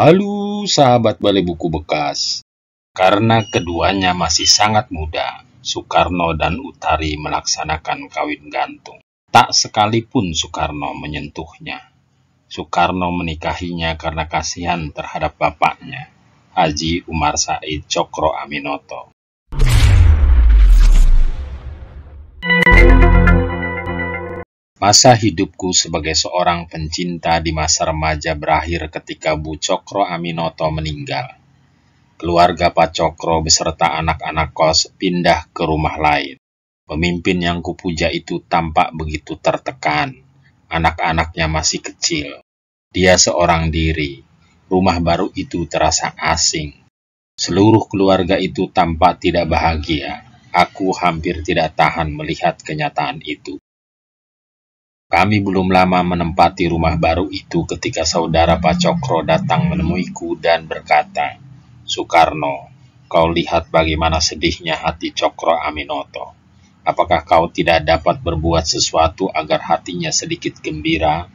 Halo sahabat Balai Buku Bekas, karena keduanya masih sangat muda, Soekarno dan Utari melaksanakan kawin gantung. Tak sekalipun Soekarno menyentuhnya. Soekarno menikahinya karena kasihan terhadap bapaknya, Haji Umar Said Tjokroaminoto. Masa hidupku sebagai seorang pencinta di masa remaja berakhir ketika Bu Tjokroaminoto meninggal. Keluarga Pak Cokro beserta anak-anak kos pindah ke rumah lain. Pemimpin yang kupuja itu tampak begitu tertekan. Anak-anaknya masih kecil. Dia seorang diri. Rumah baru itu terasa asing. Seluruh keluarga itu tampak tidak bahagia. Aku hampir tidak tahan melihat kenyataan itu. Kami belum lama menempati rumah baru itu ketika saudara Pak Cokro datang menemuiku dan berkata, "Soekarno, kau lihat bagaimana sedihnya hati Tjokroaminoto. Apakah kau tidak dapat berbuat sesuatu agar hatinya sedikit gembira?"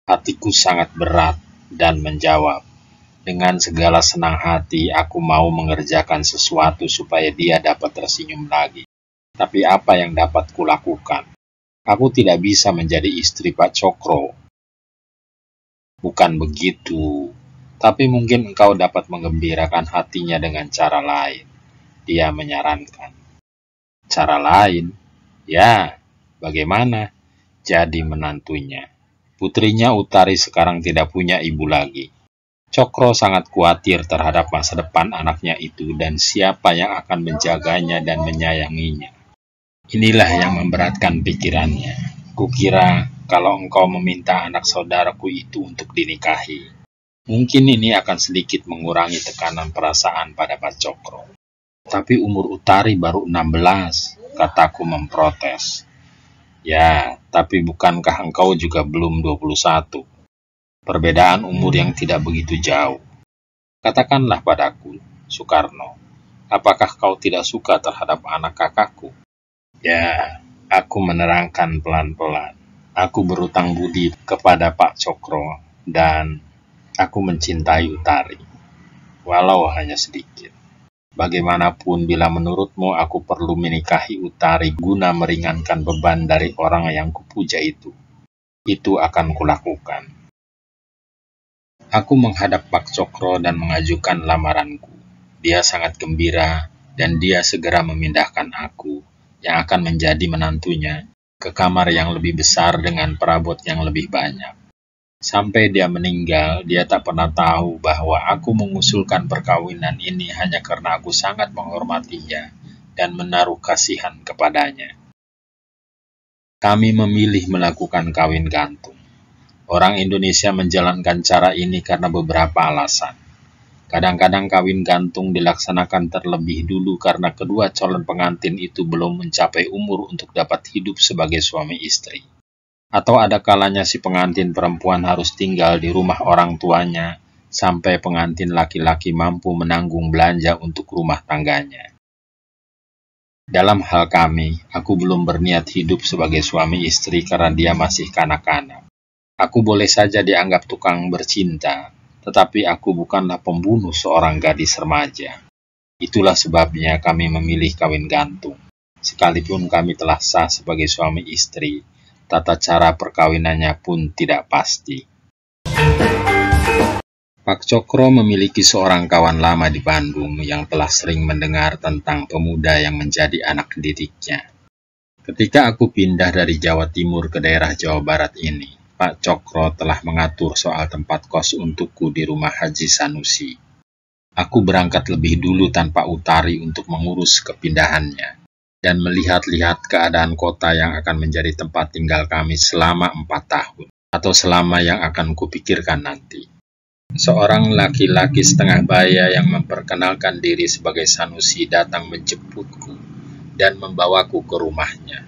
Hatiku sangat berat dan menjawab, "Dengan segala senang hati aku mau mengerjakan sesuatu supaya dia dapat tersenyum lagi. Tapi apa yang dapat kulakukan? Aku tidak bisa menjadi istri Pak Cokro." "Bukan begitu, tapi mungkin engkau dapat menggembirakan hatinya dengan cara lain," dia menyarankan. "Cara lain? Ya, bagaimana?" "Jadi menantunya. Putrinya Utari sekarang tidak punya ibu lagi. Cokro sangat khawatir terhadap masa depan anaknya itu dan siapa yang akan menjaganya dan menyayanginya. Inilah yang memberatkan pikirannya. Kukira kalau engkau meminta anak saudaraku itu untuk dinikahi, mungkin ini akan sedikit mengurangi tekanan perasaan pada Pak Cokro." "Tapi umur Utari baru 16, kataku memprotes. "Ya, tapi bukankah engkau juga belum 21? Perbedaan umur yang tidak begitu jauh. Katakanlah padaku, Soekarno, apakah kau tidak suka terhadap anak kakakku?" "Ya," aku menerangkan pelan-pelan. "Aku berutang budi kepada Pak Cokro dan aku mencintai Utari, walau hanya sedikit. Bagaimanapun bila menurutmu aku perlu menikahi Utari guna meringankan beban dari orang yang kupuja itu akan kulakukan." Aku menghadap Pak Cokro dan mengajukan lamaranku. Dia sangat gembira dan dia segera memindahkan aku yang akan menjadi menantunya ke kamar yang lebih besar dengan perabot yang lebih banyak. Sampai dia meninggal, dia tak pernah tahu bahwa aku mengusulkan perkawinan ini hanya karena aku sangat menghormatinya dan menaruh kasihan kepadanya. Kami memilih melakukan kawin gantung. Orang Indonesia menjalankan cara ini karena beberapa alasan. Kadang-kadang kawin gantung dilaksanakan terlebih dulu karena kedua calon pengantin itu belum mencapai umur untuk dapat hidup sebagai suami istri. Atau ada kalanya si pengantin perempuan harus tinggal di rumah orang tuanya sampai pengantin laki-laki mampu menanggung belanja untuk rumah tangganya. Dalam hal kami, aku belum berniat hidup sebagai suami istri karena dia masih kanak-kanak. Aku boleh saja dianggap tukang bercinta, tetapi aku bukanlah pembunuh seorang gadis remaja. Itulah sebabnya kami memilih kawin gantung. Sekalipun kami telah sah sebagai suami istri, tata cara perkawinannya pun tidak pasti. Pak Cokro memiliki seorang kawan lama di Bandung yang telah sering mendengar tentang pemuda yang menjadi anak didiknya. Ketika aku pindah dari Jawa Timur ke daerah Jawa Barat ini, Pak Cokro telah mengatur soal tempat kos untukku di rumah Haji Sanusi. Aku berangkat lebih dulu tanpa Utari untuk mengurus kepindahannya dan melihat-lihat keadaan kota yang akan menjadi tempat tinggal kami selama 4 tahun, atau selama yang akan kupikirkan nanti. Seorang laki-laki setengah baya yang memperkenalkan diri sebagai Sanusi datang menjemputku dan membawaku ke rumahnya.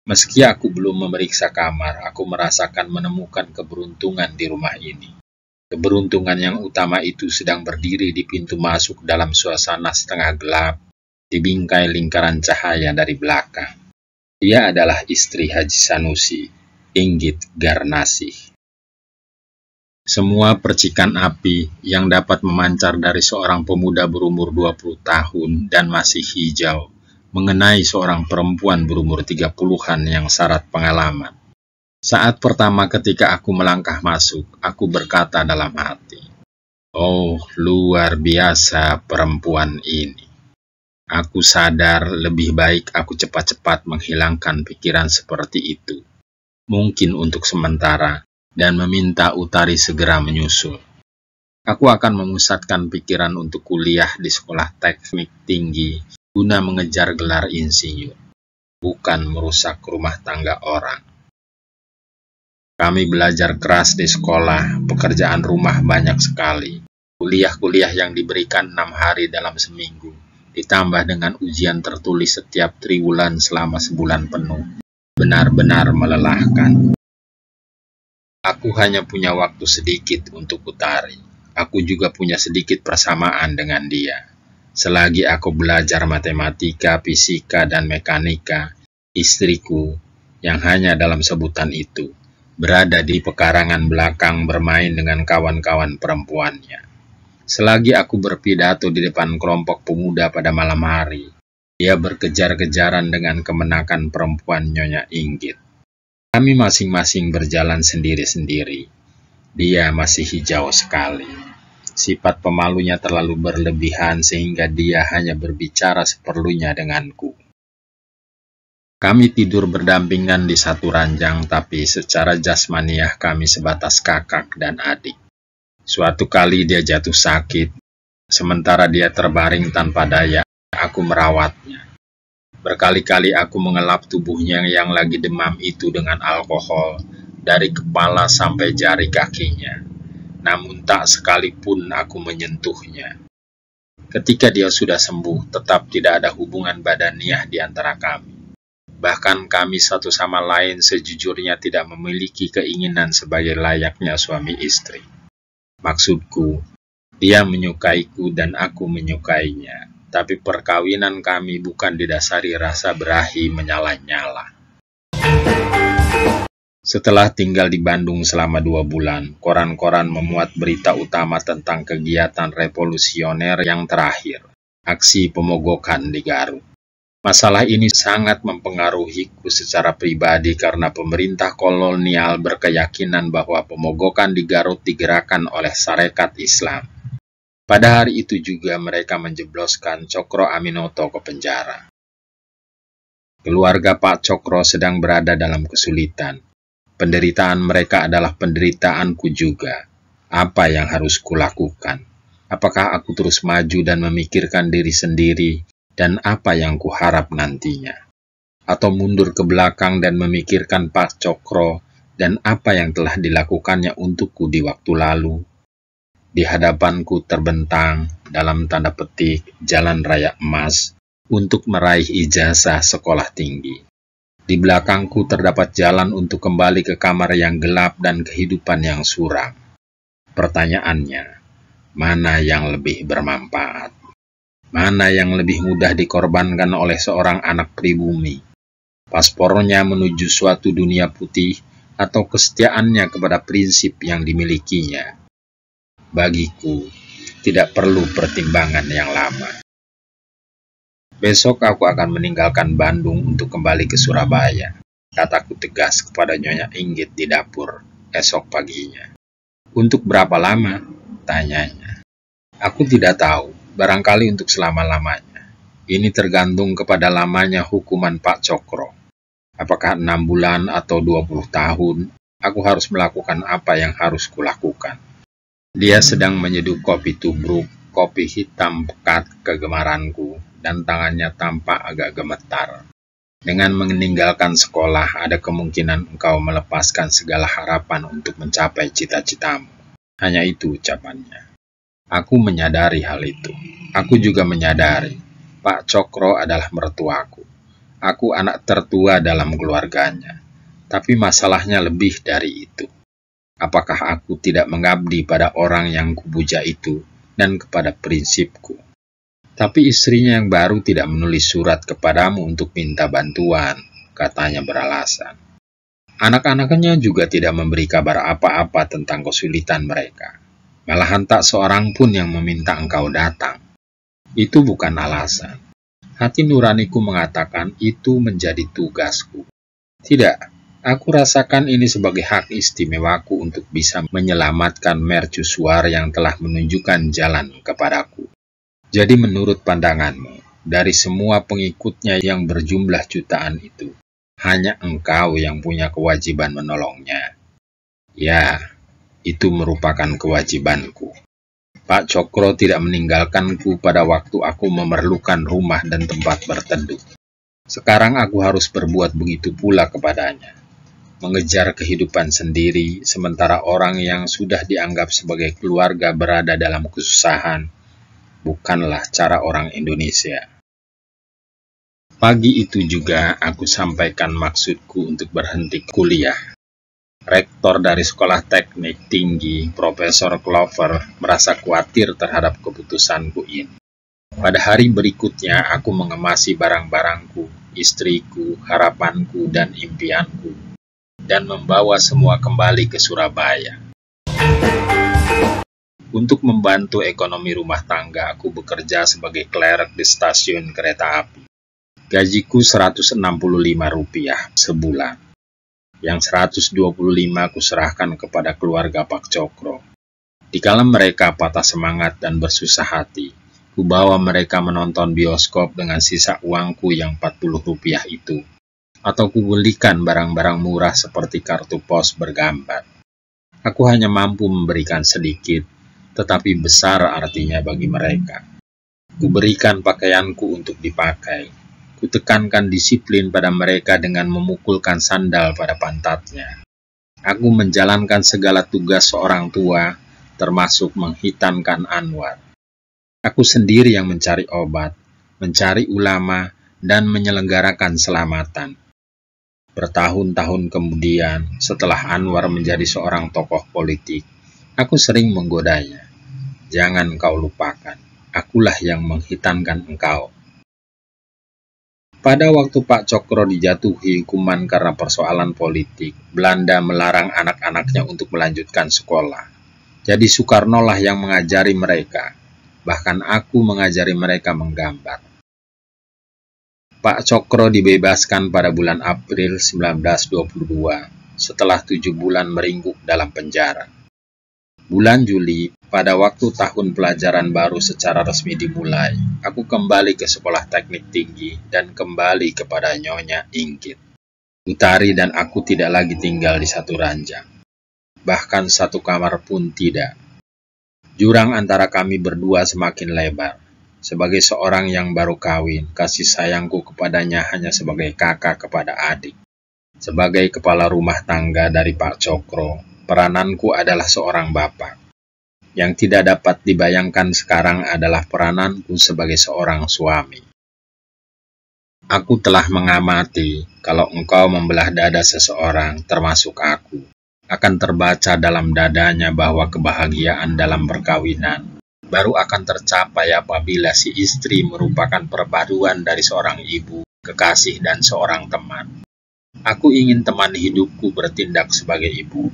Meski aku belum memeriksa kamar, aku merasakan menemukan keberuntungan di rumah ini. Keberuntungan yang utama itu sedang berdiri di pintu masuk dalam suasana setengah gelap, di bingkai lingkaran cahaya dari belakang. Dia adalah istri Haji Sanusi, Inggit Garnasih. Semua percikan api yang dapat memancar dari seorang pemuda berumur 20 tahun dan masih hijau mengenai seorang perempuan berumur 30-an yang syarat pengalaman. Saat pertama ketika aku melangkah masuk, aku berkata dalam hati, "Oh, luar biasa perempuan ini." Aku sadar lebih baik aku cepat-cepat menghilangkan pikiran seperti itu. Mungkin untuk sementara, dan meminta Utari segera menyusul. Aku akan memusatkan pikiran untuk kuliah di sekolah teknik tinggi guna mengejar gelar insinyur, bukan merusak rumah tangga orang. Kami belajar keras di sekolah, pekerjaan rumah banyak sekali. Kuliah-kuliah yang diberikan 6 hari dalam seminggu, ditambah dengan ujian tertulis setiap triwulan selama sebulan penuh. Benar-benar melelahkan. Aku hanya punya waktu sedikit untuk Utari. Aku juga punya sedikit persamaan dengan dia. Selagi aku belajar matematika, fisika, dan mekanika, istriku, yang hanya dalam sebutan itu, berada di pekarangan belakang bermain dengan kawan-kawan perempuannya. Selagi aku berpidato di depan kelompok pemuda pada malam hari, dia berkejar-kejaran dengan kemenakan perempuan Nyonya Inggit. Kami masing-masing berjalan sendiri-sendiri. Dia masih hijau sekali. Sifat pemalunya terlalu berlebihan sehingga dia hanya berbicara seperlunya denganku. Kami tidur berdampingan di satu ranjang, tapi secara jasmaniah kami sebatas kakak dan adik. Suatu kali dia jatuh sakit, sementara dia terbaring tanpa daya, aku merawatnya. Berkali-kali aku mengelap tubuhnya yang lagi demam itu dengan alkohol, dari kepala sampai jari kakinya. Namun tak sekalipun aku menyentuhnya. Ketika dia sudah sembuh, tetap tidak ada hubungan badaniah di antara kami. Bahkan kami satu sama lain sejujurnya tidak memiliki keinginan sebagai layaknya suami istri. Maksudku, dia menyukaiku dan aku menyukainya. Tapi perkawinan kami bukan didasari rasa berahi menyala-nyala. Setelah tinggal di Bandung selama 2 bulan, koran-koran memuat berita utama tentang kegiatan revolusioner yang terakhir, aksi pemogokan di Garut. Masalah ini sangat mempengaruhiku secara pribadi karena pemerintah kolonial berkeyakinan bahwa pemogokan di Garut digerakkan oleh Sarekat Islam. Pada hari itu juga mereka menjebloskan Cokro Aminoto ke penjara. Keluarga Pak Cokro sedang berada dalam kesulitan. Penderitaan mereka adalah penderitaanku juga. Apa yang harus kulakukan? Apakah aku terus maju dan memikirkan diri sendiri dan apa yang kuharap nantinya? Atau mundur ke belakang dan memikirkan Pak Cokro dan apa yang telah dilakukannya untukku di waktu lalu? Di hadapanku terbentang, dalam tanda petik, jalan raya emas untuk meraih ijazah sekolah tinggi. Di belakangku terdapat jalan untuk kembali ke kamar yang gelap dan kehidupan yang suram. Pertanyaannya, mana yang lebih bermanfaat? Mana yang lebih mudah dikorbankan oleh seorang anak pribumi? Paspornya menuju suatu dunia putih atau kesetiaannya kepada prinsip yang dimilikinya? Bagiku, tidak perlu pertimbangan yang lama. Besok aku akan meninggalkan Bandung untuk kembali ke Surabaya, kataku tegas kepada Nyonya Inggit di dapur esok paginya. Untuk berapa lama? Tanyanya. Aku tidak tahu, barangkali untuk selama-lamanya. Ini tergantung kepada lamanya hukuman Pak Cokro. Apakah 6 bulan atau 20 tahun, aku harus melakukan apa yang harus kulakukan. Dia sedang menyeduh kopi tubruk, kopi hitam pekat kegemaranku, dan tangannya tampak agak gemetar. Dengan meninggalkan sekolah, ada kemungkinan engkau melepaskan segala harapan untuk mencapai cita-citamu. Hanya itu ucapannya. Aku menyadari hal itu. Aku juga menyadari, Pak Cokro adalah mertuaku. Aku anak tertua dalam keluarganya. Tapi masalahnya lebih dari itu. Apakah aku tidak mengabdi pada orang yang kupuja itu dan kepada prinsipku? Tapi istrinya yang baru tidak menulis surat kepadamu untuk minta bantuan, katanya beralasan. Anak-anaknya juga tidak memberi kabar apa-apa tentang kesulitan mereka. Malahan tak seorang pun yang meminta engkau datang. Itu bukan alasan. Hati nuraniku mengatakan itu menjadi tugasku. Tidak, aku rasakan ini sebagai hak istimewaku untuk bisa menyelamatkan mercusuar yang telah menunjukkan jalan kepadaku. Jadi menurut pandanganmu, dari semua pengikutnya yang berjumlah jutaan itu, hanya engkau yang punya kewajiban menolongnya. Ya, itu merupakan kewajibanku. Pak Cokro tidak meninggalkanku pada waktu aku memerlukan rumah dan tempat berteduh. Sekarang aku harus berbuat begitu pula kepadanya. Mengejar kehidupan sendiri, sementara orang yang sudah dianggap sebagai keluarga berada dalam kesusahan, bukanlah cara orang Indonesia. Pagi itu juga aku sampaikan maksudku untuk berhenti kuliah. Rektor dari Sekolah Teknik Tinggi, Profesor Clover, merasa khawatir terhadap keputusanku ini. Pada hari berikutnya, aku mengemasi barang-barangku, istriku, harapanku, dan impianku, dan membawa semua kembali ke Surabaya. Untuk membantu ekonomi rumah tangga, aku bekerja sebagai klerk di stasiun kereta api. Gajiku Rp165 sebulan. Yang 125 aku serahkan kepada keluarga Pak Cokro. Dikala mereka patah semangat dan bersusah hati, ku bawa mereka menonton bioskop dengan sisa uangku yang Rp40 itu. Atau ku belikan barang-barang murah seperti kartu pos bergambar. Aku hanya mampu memberikan sedikit, tetapi besar artinya bagi mereka. Ku berikan pakaianku untuk dipakai. Kutekankan disiplin pada mereka dengan memukulkan sandal pada pantatnya. Aku menjalankan segala tugas seorang tua, termasuk menghitankan Anwar. Aku sendiri yang mencari obat, mencari ulama, dan menyelenggarakan selamatan. Bertahun-tahun kemudian, setelah Anwar menjadi seorang tokoh politik, aku sering menggodanya. Jangan kau lupakan, akulah yang menghitankan engkau. Pada waktu Pak Cokro dijatuhi hukuman karena persoalan politik, Belanda melarang anak-anaknya untuk melanjutkan sekolah. Jadi Soekarnolah yang mengajari mereka, bahkan aku mengajari mereka menggambar. Pak Cokro dibebaskan pada bulan April 1922, setelah 7 bulan meringkuk dalam penjara. Bulan Juli, pada waktu tahun pelajaran baru secara resmi dimulai, aku kembali ke Sekolah Teknik Tinggi dan kembali kepada Nyonya Inggit. Utari dan aku tidak lagi tinggal di satu ranjang. Bahkan satu kamar pun tidak. Jurang antara kami berdua semakin lebar. Sebagai seorang yang baru kawin, kasih sayangku kepadanya hanya sebagai kakak kepada adik. Sebagai kepala rumah tangga dari Pak Cokro, perananku adalah seorang bapak. Yang tidak dapat dibayangkan sekarang adalah perananku sebagai seorang suami. Aku telah mengamati kalau engkau membelah dada seseorang, termasuk aku, akan terbaca dalam dadanya bahwa kebahagiaan dalam perkawinan baru akan tercapai apabila si istri merupakan perpaduan dari seorang ibu, kekasih, dan seorang teman. Aku ingin teman hidupku bertindak sebagai ibu.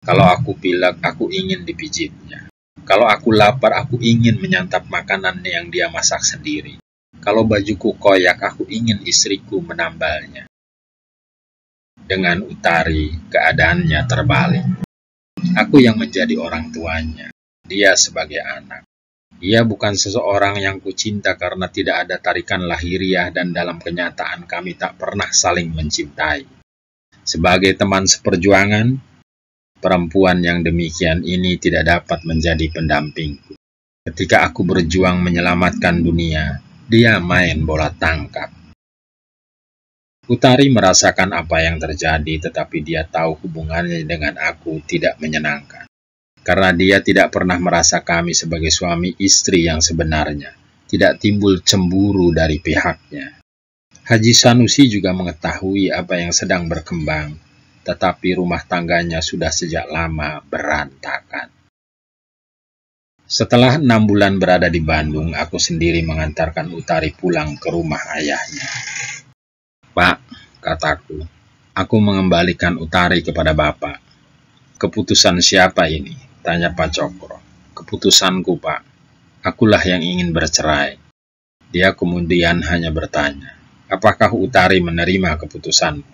Kalau aku pilek, aku ingin dipijitnya. Kalau aku lapar, aku ingin menyantap makanan yang dia masak sendiri. Kalau bajuku koyak, aku ingin istriku menambalnya. Dengan Utari, keadaannya terbalik. Aku yang menjadi orang tuanya, dia sebagai anak. Dia bukan seseorang yang kucinta karena tidak ada tarikan lahiriah dan dalam kenyataan kami tak pernah saling mencintai. Sebagai teman seperjuangan, perempuan yang demikian ini tidak dapat menjadi pendampingku. Ketika aku berjuang menyelamatkan dunia, dia main bola tangkap. Utari merasakan apa yang terjadi, tetapi dia tahu hubungannya dengan aku tidak menyenangkan. Karena dia tidak pernah merasa kami sebagai suami istri yang sebenarnya, tidak timbul cemburu dari pihaknya. Haji Sanusi juga mengetahui apa yang sedang berkembang, tetapi rumah tangganya sudah sejak lama berantakan. Setelah 6 bulan berada di Bandung, aku sendiri mengantarkan Utari pulang ke rumah ayahnya. Pak, kataku, Aku mengembalikan Utari kepada Bapak. Keputusan siapa ini? Tanya Pak Cokro. Keputusanku, Pak. Akulah yang ingin bercerai. Dia kemudian hanya bertanya, apakah Utari menerima keputusanmu?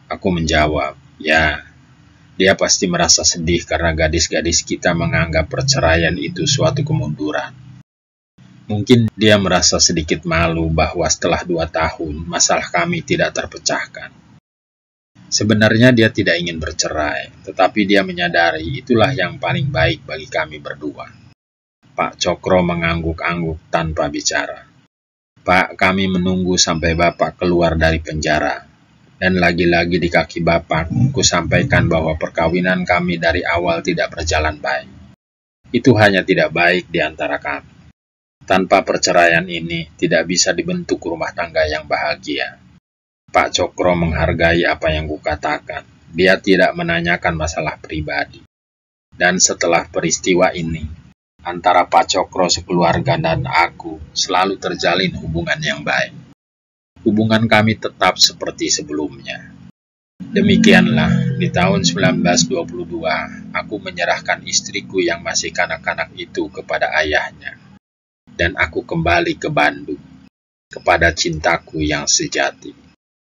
Aku menjawab, ya. Dia pasti merasa sedih karena gadis-gadis kita menganggap perceraian itu suatu kemunduran. Mungkin dia merasa sedikit malu bahwa setelah 2 tahun, masalah kami tidak terpecahkan. Sebenarnya dia tidak ingin bercerai, tetapi dia menyadari itulah yang paling baik bagi kami berdua. Pak Cokro mengangguk-angguk tanpa bicara. Pak, kami menunggu sampai Bapak keluar dari penjara. Dan lagi-lagi di kaki Bapak, ku sampaikan bahwa perkawinan kami dari awal tidak berjalan baik. Itu hanya tidak baik di antara kami. Tanpa perceraian ini, tidak bisa dibentuk rumah tangga yang bahagia. Pak Cokro menghargai apa yang kukatakan. Dia tidak menanyakan masalah pribadi. Dan setelah peristiwa ini, antara Pak Cokro sekeluarga dan aku selalu terjalin hubungan yang baik. Hubungan kami tetap seperti sebelumnya. Demikianlah, di tahun 1922, aku menyerahkan istriku yang masih kanak-kanak itu kepada ayahnya. Dan aku kembali ke Bandung, kepada cintaku yang sejati.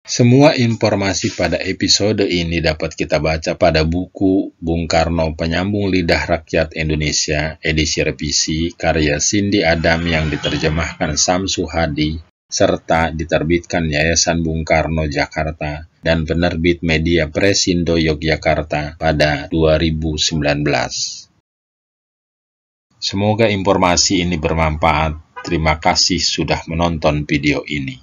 Semua informasi pada episode ini dapat kita baca pada buku Bung Karno Penyambung Lidah Rakyat Indonesia, edisi revisi, karya Cindy Adam yang diterjemahkan Samsu Hadi, serta diterbitkan Yayasan Bung Karno Jakarta dan penerbit Media Presindo Yogyakarta pada 2019. Semoga informasi ini bermanfaat. Terima kasih sudah menonton video ini.